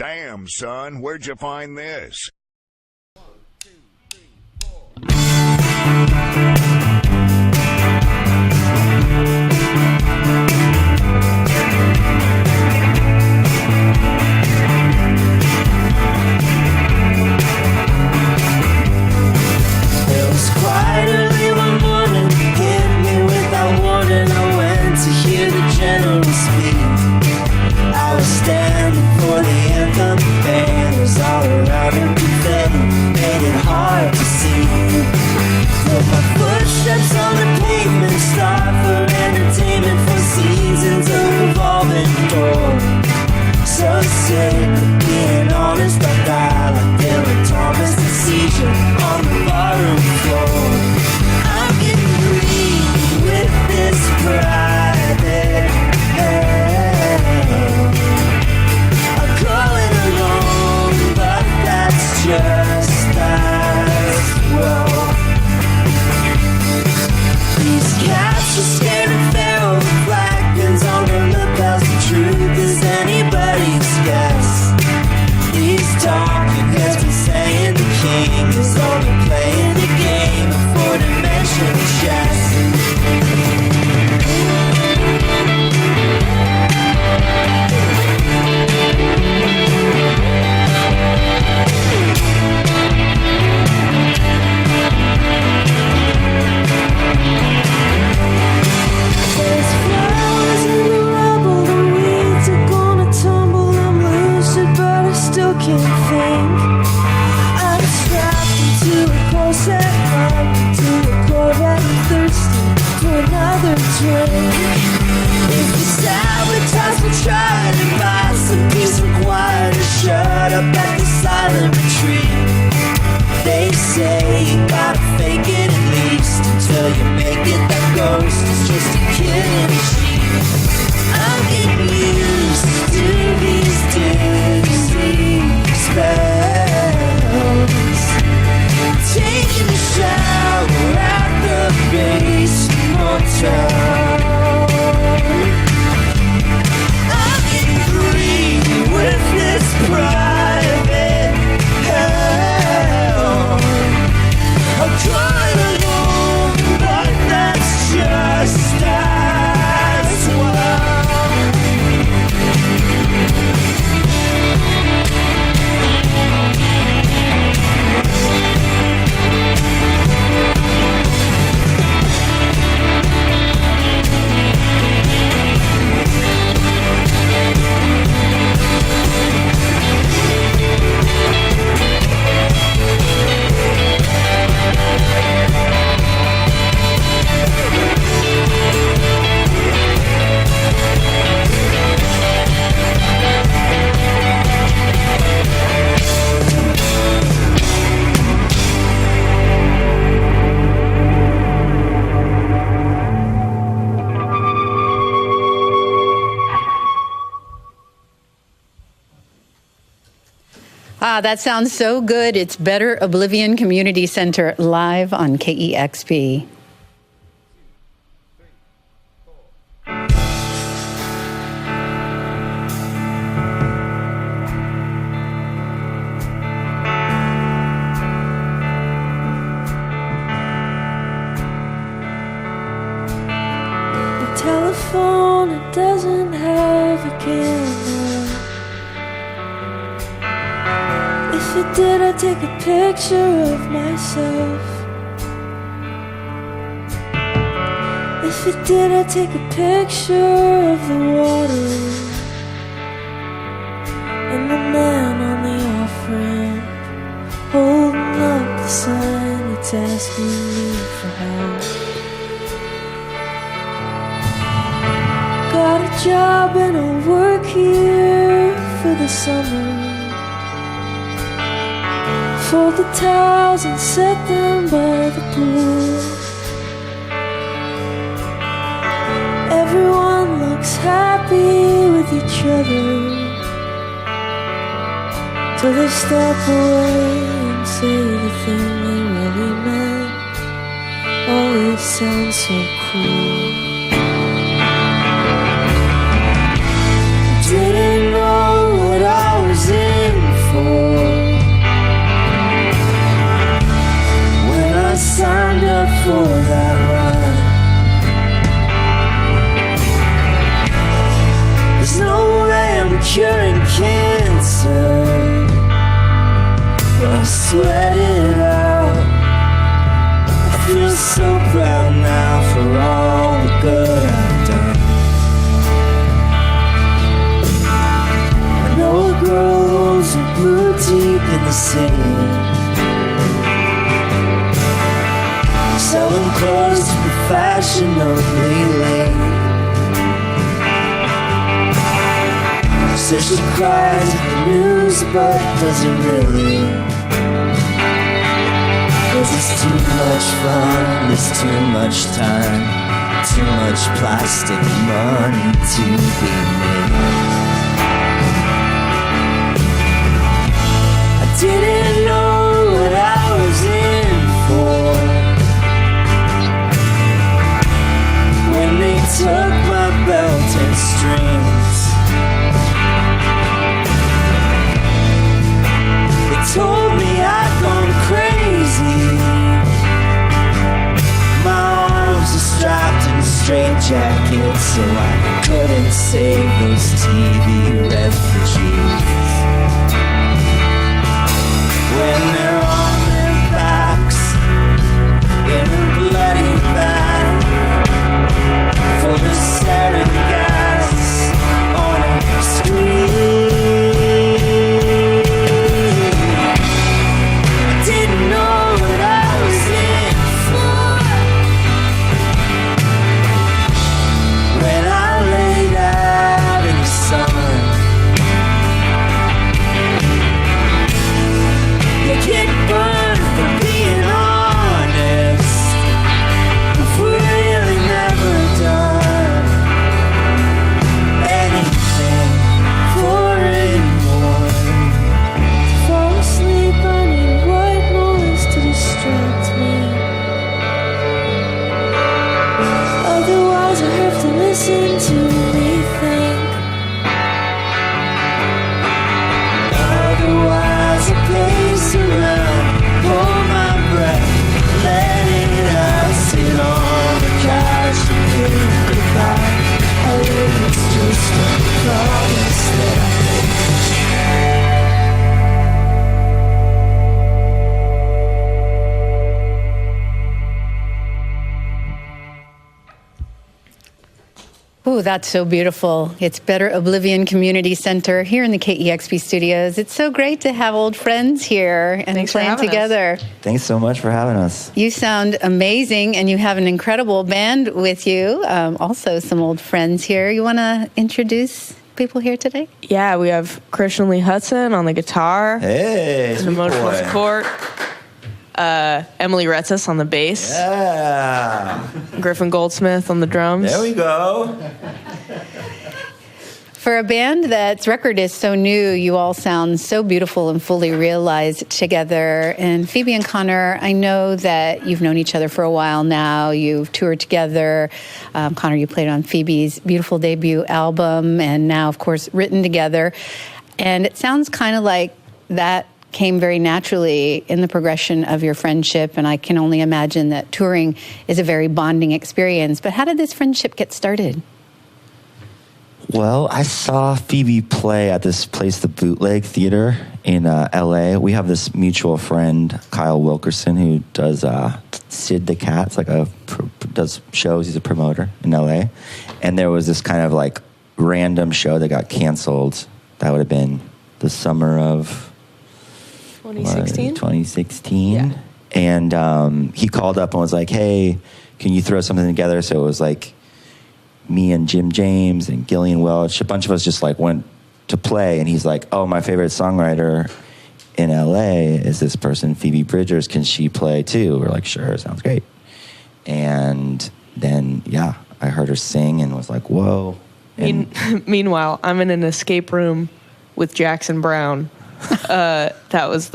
Damn, son, where'd you find this? That sounds so good. It's Better Oblivion Community Center live on KEXP. The telephone, it doesn't have a camera. If it did, I'd take a picture of myself. If it did, I'd take a picture of the water and the man on the off-ramp holding up the sign that's asking me for help. Got a job and I'll work here for the summer. Fold the towels and set them by the pool. Everyone looks happy with each other till they step away and say the thing they really meant. Oh, it sounds so cool. Didn't know what I was in curing cancer. When I sweat it out, I feel so proud now for all the good I've done. I know a girl owns a blue deep in the sea, selling clothes to be fashionably late. Says she cries at the news, but doesn't really. 'Cause it's too much fun, there's too much time, too much plastic money to be made. I didn't know what I was in for when they took my belt and strings. They told me I'd gone crazy. My arms are strapped in straitjackets, so I couldn't save those TV refugees. When they're on their backs in a bloody bag, full of sarin gas on a screen. I didn't know what I was in for when I laid out in the sun. You get burned for being honest if we really never done anything for anyone. To fall asleep, I need white noise to distract me. Otherwise, I have to listen to me think. Otherwise, I pace around, hold my breath, let it out, sit on the couch and think goodbye. I live, it's just a promise that I make. Oh, that's so beautiful. It's Better Oblivion Community Center here in the KEXP studios. It's so great to have old friends here and Thanks for playing having us. together. Thanks so much for having us. You sound amazing, and you have an incredible band with you. Also, some old friends here. You want to introduce people here today? Yeah, we have Christian Lee Hudson on the guitar, Hey, and sweet emotional boy. support. Emily Retzis on the bass, Yeah. Griffin Goldsmith on the drums. There we go. For a band that's record is so new, you all sound so beautiful and fully realized together. And Phoebe and Connor, I know that you've known each other for a while now. You've toured together. Connor, you played on Phoebe's beautiful debut album, and now, of course, written together. And it sounds kind of like that came very naturally in the progression of your friendship, and I can only imagine that touring is a very bonding experience. But how did this friendship get started? Well, I saw Phoebe play at this place, the Bootleg Theater in L.A. We have this mutual friend, Kyle Wilkerson, who does Sid the Cat, does shows. He's a promoter in L.A. And there was this kind of like random show that got canceled. That would have been the summer of 2016? 2016. Yeah. And he called up and was like, hey, can you throw something together? So it was like me and Jim James and Gillian Welch. A bunch of us just like went to play. And he's like, oh, my favorite songwriter in LA is this person, Phoebe Bridgers. Can she play too? We're like, sure, sounds great. And then, yeah, I heard her sing and was like, whoa. And Meanwhile, I'm in an escape room with Jackson Brown. That was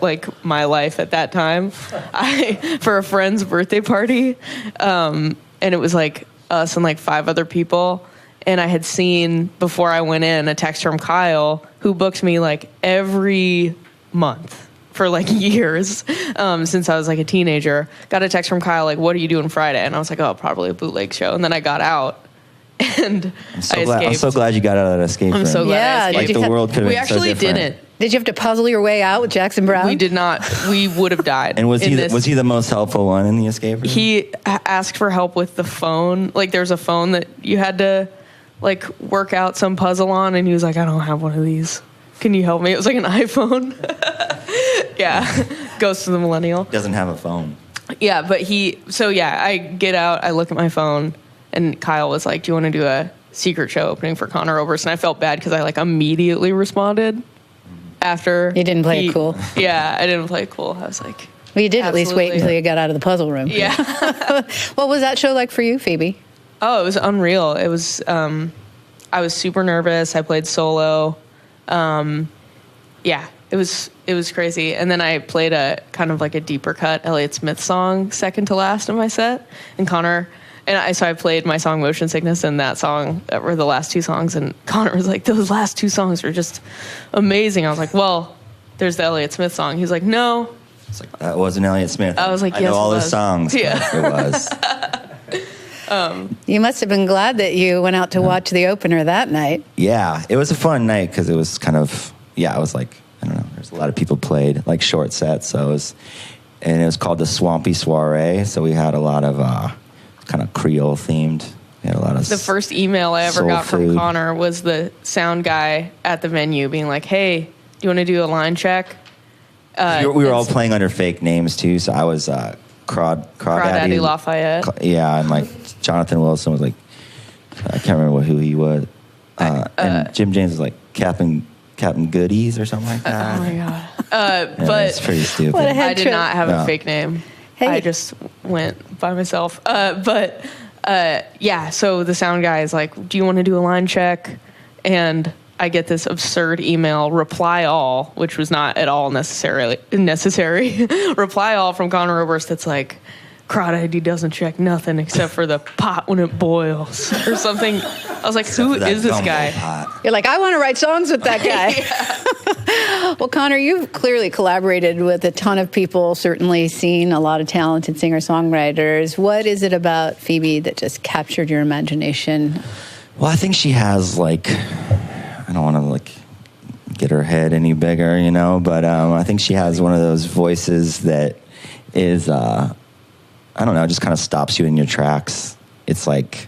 like my life at that time. For a friend's birthday party, and it was like us and like 5 other people. And I had seen before I went in a text from Kyle, who booked me like every month for like years since I was like a teenager. Got a text from Kyle like, "What are you doing Friday?" And I was like, "Oh, probably a bootleg show." And then I got out, and I'm so I glad. escaped. I'm so glad you got out of that escape room. I'm so glad Yeah, I escaped. Like Did you the have- world could have We been so actually different. didn't. Did you have to puzzle your way out with Jackson Brown? We did not. We would have died. And was in he this. was he the most helpful one in the escape room? He asked for help with the phone. Like there's a phone that you had to like work out some puzzle on, and he was like, "I don't have one of these. Can you help me?" It was like an iPhone. Yeah, Ghost of the Millennial. doesn't have a phone. Yeah, but I get out, I look at my phone, and Kyle was like, "Do you want to do a secret show opening for Connor Oberst?" And I felt bad because I like immediately responded after. You didn't play it cool. Yeah, I didn't play it cool. I was like, Well, you did at least wait Absolutely. until you got out of the puzzle room. yeah. What was that show like for you, Phoebe? Oh, it was unreal. It was, I was super nervous. I played solo. Yeah, it was crazy. And then I played a kind of like a deeper cut Elliott Smith song second to last in my set. And Connor, so I played my song Motion Sickness and that song that were the last two songs. And Connor was like, "Those last two songs were just amazing." I was like, "Well, there's the Elliott Smith song." He's like, "No." It's like, that wasn't Elliott Smith. I was like, I "Yes, know all it his was." songs. But Yeah. it was. You must have been glad that you went out to watch the opener that night. Yeah, it was a fun night because it was kind of, it was like, I don't know, there's a lot of people played, like short sets, so it was called the Swampy Soiree, so we had a lot of kind of Creole themed, we had a lot of The first email I ever soul got from food. Connor was the sound guy at the venue being like, "Hey, do you want to do a line check?" we were all playing under fake names too, so I was Crawdaddy Lafayette. Yeah, and like Jonathan Wilson was like, I can't remember who he was, and Jim James was like Captain Goodies or something like that. Oh my god! Yeah, But it's pretty stupid. What a I head did trip. not have No. a fake name. Hey. I just went by myself. So the sound guy is like, "Do you want to do a line check?" And I get this absurd email, reply all, which was not at all necessary. Reply all from Connor Oberst that's like, "Crawdaddy doesn't check nothing except for the pot when it boils," or something. I was like, "Who That is this gumbo guy?" pot. You're like, I want to write songs with that guy. Well, Connor, you've clearly collaborated with a ton of people, certainly seen a lot of talented singer-songwriters. What is it about Phoebe that just captured your imagination? Well, I think she has like, I don't want to like get her head any bigger, but I think she has one of those voices that is, I don't know, just kind of stops you in your tracks. It's like,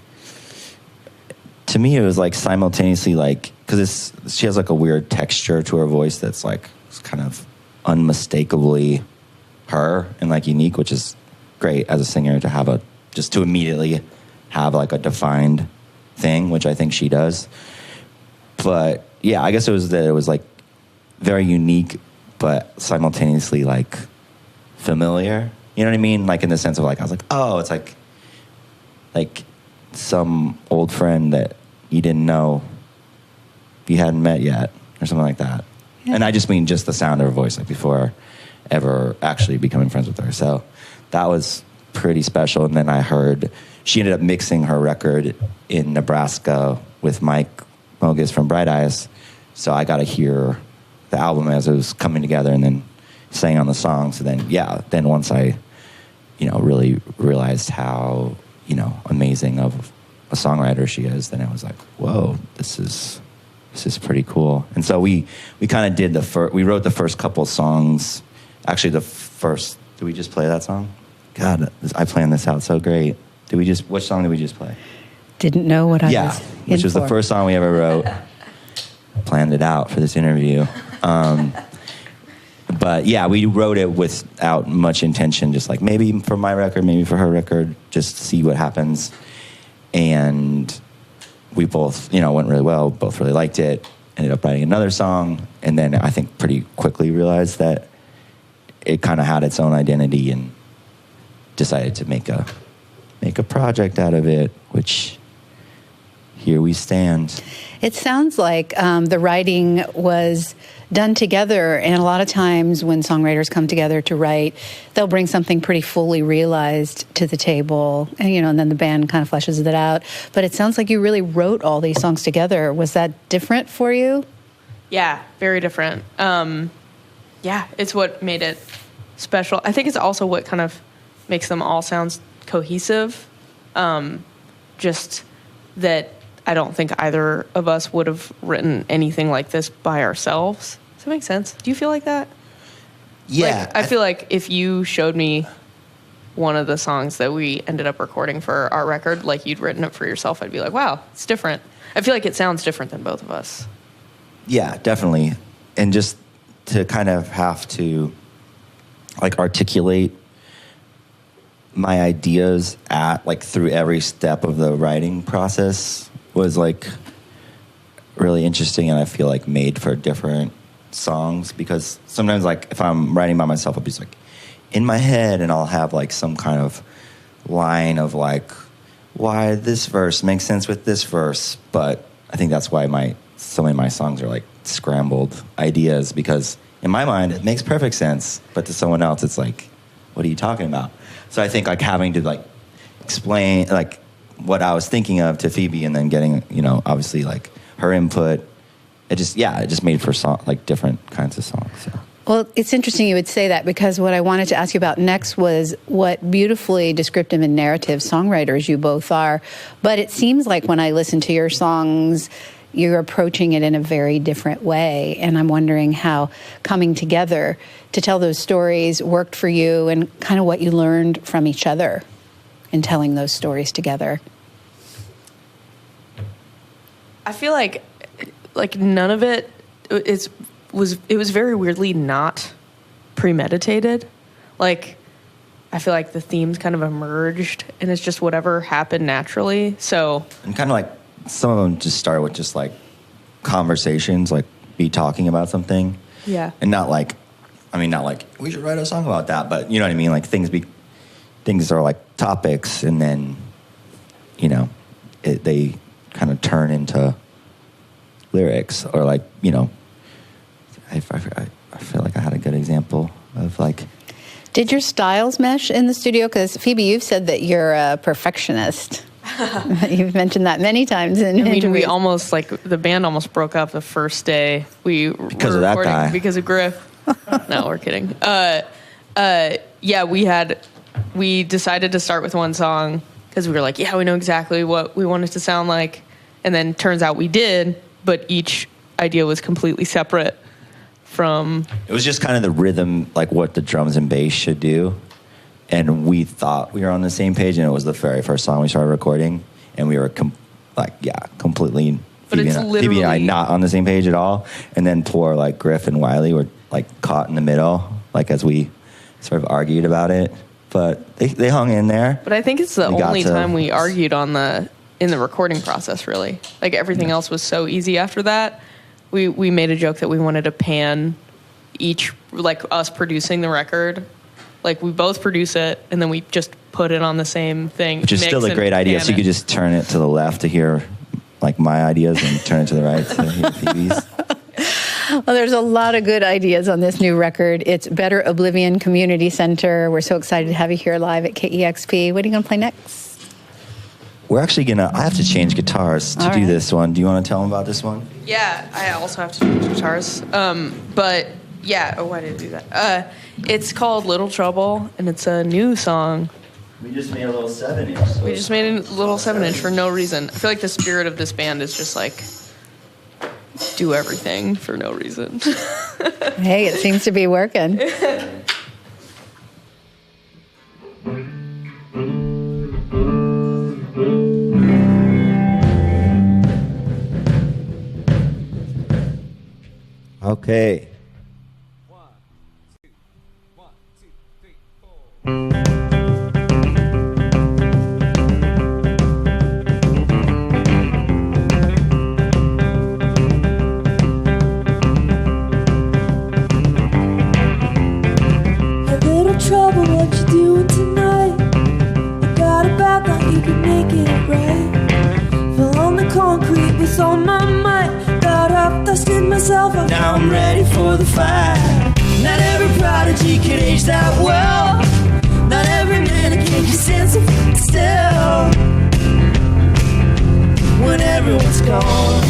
to me, it was like simultaneously like, because she has like a weird texture to her voice that's like, it's kind of unmistakably her and like unique, which is great as a singer to have just to immediately have like a defined thing, which I think she does. But yeah, I guess it was like very unique, but simultaneously like familiar. You know what I mean? Like in the sense of like, I was like, oh, it's like some old friend that you didn't know you hadn't met yet or something like that. Yeah. And I just mean just the sound of her voice, like before ever actually becoming friends with her. So that was pretty special. And then I heard she ended up mixing her record in Nebraska with Mike Mogus from Bright Eyes. So I got to hear the album as it was coming together and then sang on the songs. So then once I, really realized how, amazing of a songwriter she is, then I was like, whoa, this is pretty cool. And so we kind of did we wrote the first couple songs. Actually, did we just play that song? God, I planned this out so great. Which song did we just play? Didn't know what I was in which was for. the first song we ever wrote. Planned it out for this interview. But yeah, we wrote it without much intention, just like maybe for my record, maybe for her record, just see what happens. And we both, went really well, both really liked it, ended up writing another song, and then I think pretty quickly realized that it kind of had its own identity and decided to make a project out of it, which here we stand. It sounds like the writing was done together, and a lot of times when songwriters come together to write, they'll bring something pretty fully realized to the table, and and then the band kind of fleshes it out. But it sounds like you really wrote all these songs together. Was that different for you? Yeah, very different. It's what made it special. I think it's also what kind of makes them all sound cohesive. Just that I don't think either of us would have written anything like this by ourselves. Does that make sense? Do you feel like that? Yeah. Like, I feel like if you showed me one of the songs that we ended up recording for our record, like you'd written it for yourself, I'd be like, wow, it's different. I feel like it sounds different than both of us. Yeah, definitely. And just to kind of have to like articulate my ideas through every step of the writing process was like really interesting, and I feel like made for different songs, because sometimes like if I'm writing by myself, I'll be just like in my head and I'll have like some kind of line of like why this verse makes sense with this verse, but I think that's why so many of my songs are like scrambled ideas, because in my mind it makes perfect sense, but to someone else it's like, what are you talking about? So I think like having to like explain like what I was thinking of to Phoebe, and then getting, obviously like her input, it just made for different kinds of songs. So. Well, it's interesting you would say that, because what I wanted to ask you about next was what beautifully descriptive and narrative songwriters you both are. But it seems like when I listen to your songs, you're approaching it in a very different way. And I'm wondering how coming together to tell those stories worked for you, and kind of what you learned from each other in telling those stories together. I feel like none of it was very weirdly not premeditated. Like, I feel like the themes kind of emerged, and it's just whatever happened naturally. So, and kind of like some of them just started with just like conversations, like be talking about something. Yeah. And not like we should write a song about that, but you know what I mean? Like things are like topics, and then, they kind of turn into lyrics, or like, I feel like I had a good example of like. Did your styles mesh in the studio? Because Phoebe, you've said that you're a perfectionist. You've mentioned that many times in interviews. We almost the band almost broke up the first day we were because of that guy. Because of Griff. No, we're kidding. We decided to start with one song because we were like, we know exactly what we want it to sound like, and then turns out we did, but each idea was completely separate from. It was just kind of the rhythm, like what the drums and bass should do. And we thought we were on the same page, and it was the very first song we started recording, and we were completely. But Phoebe and I not on the same page at all. And then poor like Griff and Wiley were like caught in the middle, like as we sort of argued about it. But they hung in there. But I think it's the only time we argued in the recording process, really. Like everything else was so easy after that. We made a joke that we wanted to pan each, like us producing the record. Like we both produce it, and then we just put it on the same thing. Which is still a great idea. So you could just turn it to the left to hear like my ideas, and turn it to the right to hear Phoebe's. Well, there's a lot of good ideas on this new record. It's Better Oblivion Community Center. We're so excited to have you here live at KEXP. What are you going to play next? We're actually I have to change guitars to do this one. Do you want to tell them about this one? Yeah, I also have to change guitars. But yeah, why did I do that? It's called Little Trouble, and it's a new song. We just made a little 7-inch. We just made a little 7-inch for no reason. I feel like the spirit of this band is just like do everything for no reason. Hey, it seems to be working. Okay. 1, 2, 3, 4. Trouble, what you doing tonight? I got a bad thought you could make it right. Fell on the concrete with all my might. Got up, dusted myself up. Now I'm ready for the fight. Not every prodigy can age that well. Not every man can keep sense of still. When everyone's gone,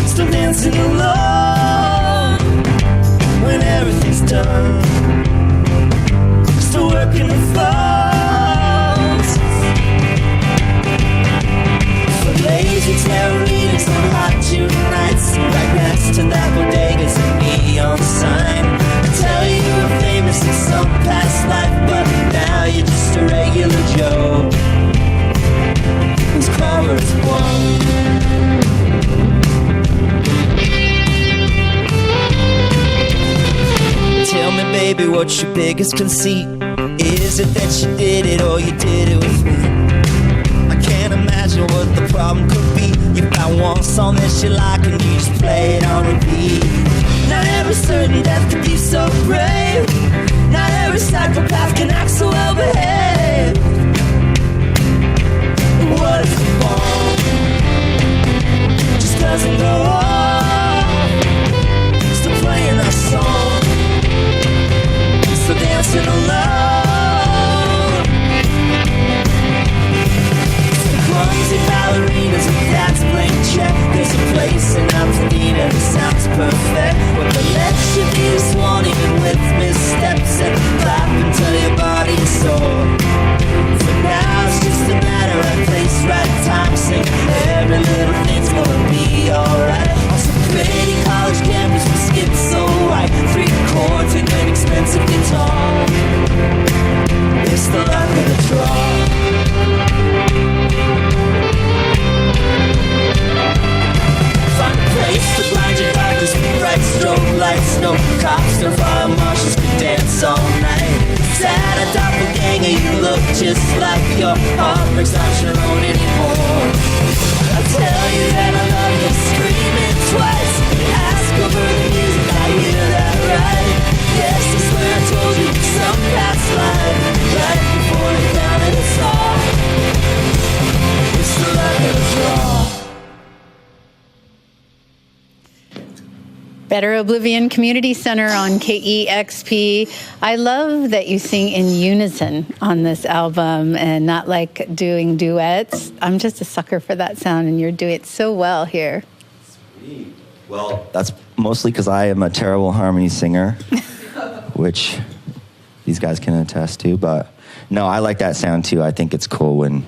still dancing alone. When everything's done, still working the phones. For tarot readings on hot June nights, right next to that bodega's a neon sign. I tell you were famous in some past life, but now you're just a regular Joe whose karma is one. Tell me, baby, what's your biggest conceit? Is it that you did it or you did it with me? I can't imagine what the problem could be. You found one song that you like and you just play it on repeat. Not every certain death could be so brave. Not every psychopath can act so well behaved. What if the bomb just doesn't go off? Still playing our song, still dancing alone. Some clumsy ballerinas with that's blank check. There's a place in Altadena that sounds perfect, where the lecture won't even with missteps and clap until your body is sore. For now it's just a matter of place, right time, sing. Every little thing's gonna be alright. On some pretty college campus with skin so white, 3 chords and an expensive guitar. It's the luck of the draw. Find a place to blind your darkness with bright strobe lights. No cops or fire marshals can dance all night. Sad a doppelganger, you look just like your heartbreaks aren't your own anymore. I tell you that I love you, screaming twice. Ask over the music, I hear that right. Yes, I swear I told you some past life, right before they counted us all. It's the luck of the draw. Better Oblivion Community Center on KEXP. I love that you sing in unison on this album and not like doing duets. I'm just a sucker for that sound, and you're doing it so well here. Sweet. Well, that's mostly because I am a terrible harmony singer, which these guys can attest to. But no, I like that sound too. I think it's cool when,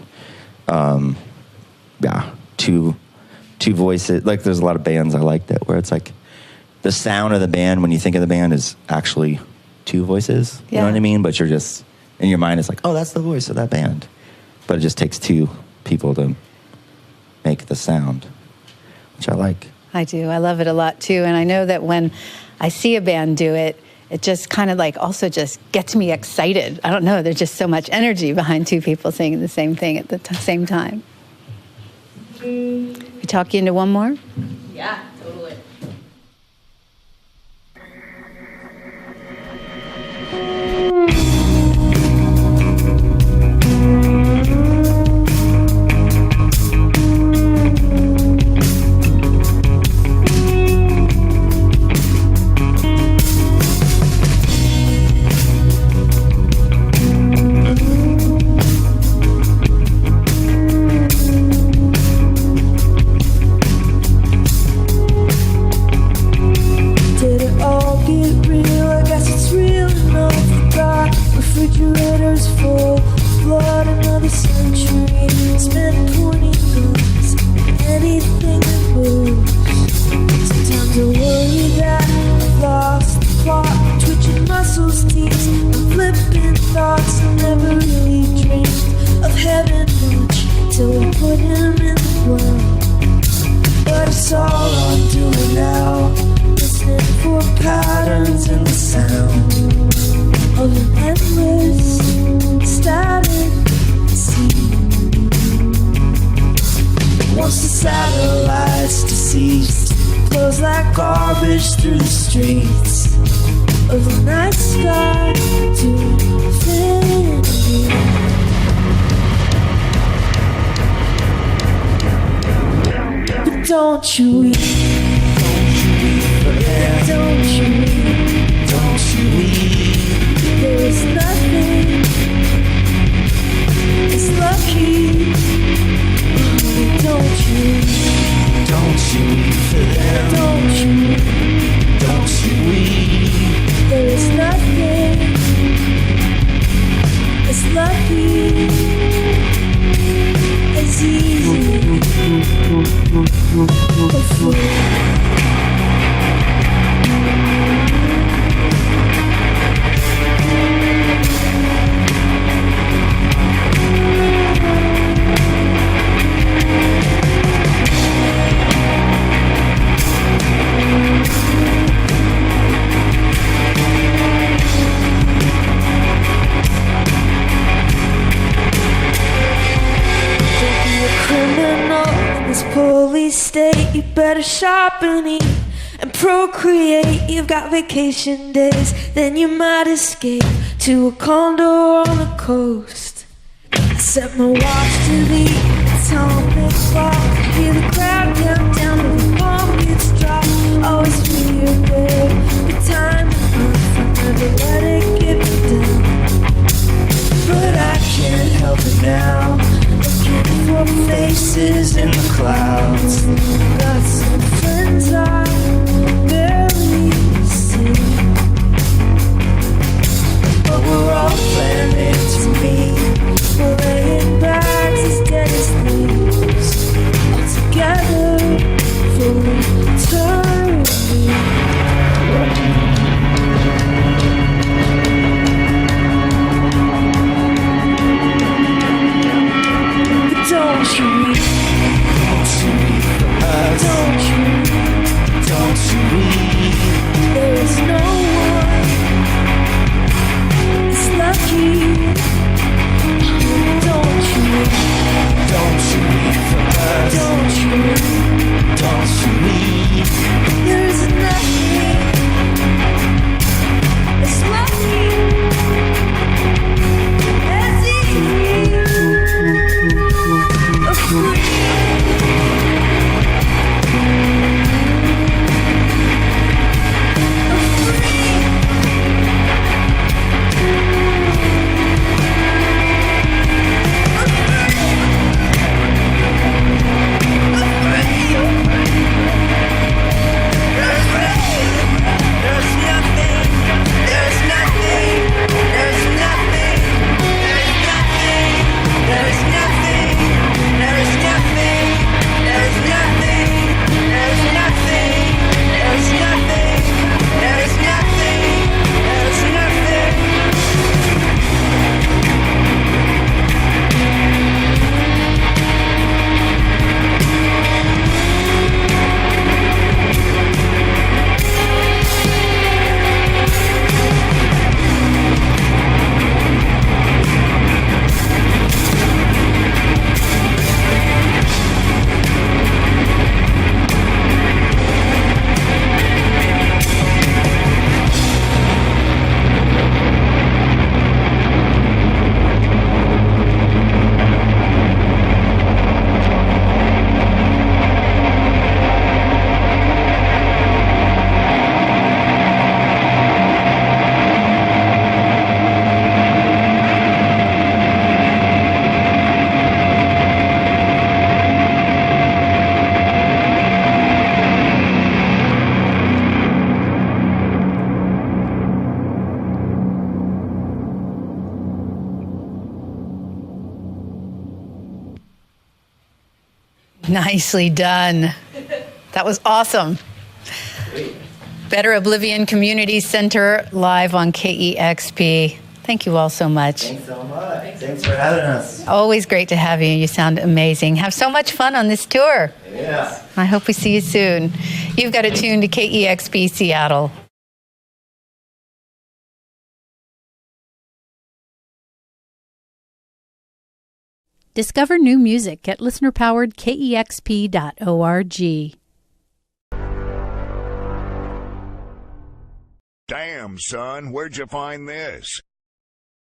two voices. Like, there's a lot of bands I like that where it's like, the sound of the band, when you think of the band, is actually 2 voices. You know what I mean? But you're just, in your mind, it's like, oh, that's the voice of that band. But it just takes 2 people to make the sound, which I like. I do. I love it a lot, too. And I know that when I see a band do it, it just kind of like also just gets me excited. I don't know. There's just so much energy behind 2 people singing the same thing at the same time. We talk you into one more? Yeah, totally. Refrigerators full of blood, another century spent pointing guns, anything that moves. Sometimes I worry that I've lost the plot, twitching muscles, teeth, and flipping thoughts. I never really dreamed of heaven much till we put him in the ground. But it's all I'm doing now, listening for patterns in the sound of an endless static sea. Once the satellites deceased, close like garbage through the streets of the night sky to infinity. But don't you weep, don't you weep, don't you weep. There is nothing, it's lucky. Don't you weep for them. Don't you weep. There is nothing, it's lucky, it's easy. State, you better shop and eat and procreate. You've got vacation days, then you might escape to a condo on the coast. I set my watch to the atomic clock, hear the crowd count down to the bomb gets dropped. Always feel good, the time and month, I never let it get me down. But I can't help it now, looking for faces in the clouds. Got some friends I barely see, but we're all planning to meet. We're laying bags as dead as leaves, all together for eternity. Don't you weep for us. Don't you weep. There is no one as lucky. Don't you weep for us. Don't you weep. There is nothing as lucky as you. Nicely done. That was awesome. Better Oblivion Community Center live on KEXP. Thank you all so much. Thanks so much. Thanks for having us. Always great to have you. You sound amazing. Have so much fun on this tour. Yeah. I hope we see you soon. You've got to tune to KEXP Seattle. Discover new music at listenerpoweredkexp.org. Damn, son, where'd you find this?